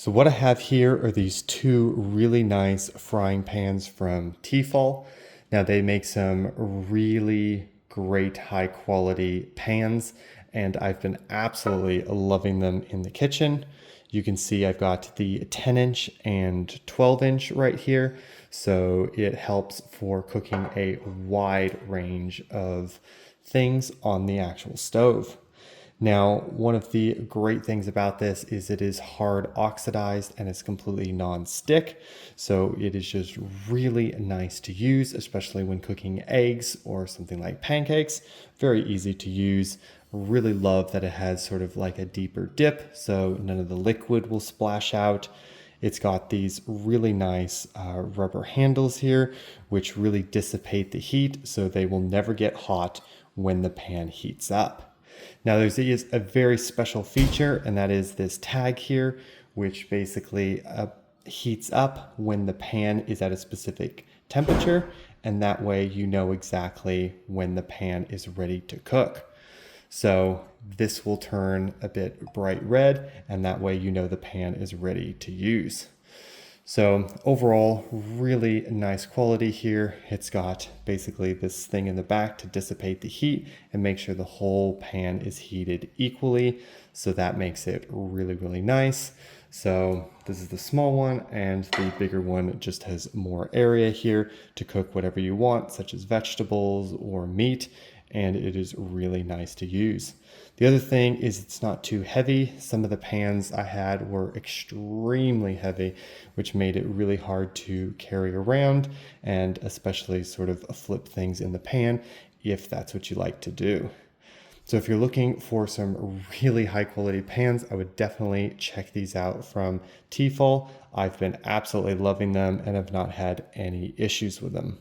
So what I have here are these two really nice frying pans from T-fal. Now they make some really great high quality pans and I've been absolutely loving them in the kitchen. You can see I've got the 10-inch and 12-inch right here. So it helps for cooking a wide range of things on the actual stove. Now, one of the great things about this is it is hard oxidized and it's completely non-stick. So it is just really nice to use, especially when cooking eggs or something like pancakes. Very easy to use. Really love that it has sort of like a deeper dip, so none of the liquid will splash out. It's got these really nice rubber handles here, which really dissipate the heat, so they will never get hot when the pan heats up. Now there's a very special feature, and that is this tag here, which basically heats up when the pan is at a specific temperature, and that way you know exactly when the pan is ready to cook. So this will turn a bit bright red, and that way you know the pan is ready to use. So overall, really nice quality here. It's got basically this thing in the back to dissipate the heat and make sure the whole pan is heated equally. So that makes it really, really nice. So this is the small one, and the bigger one just has more area here to cook whatever you want, such as vegetables or meat, and it is really nice to use. The other thing is it's not too heavy. Some of the pans I had were extremely heavy, which made it really hard to carry around and especially sort of flip things in the pan if that's what you like to do. So if you're looking for some really high quality pans, I would definitely check these out from T-fal. I've been absolutely loving them and have not had any issues with them.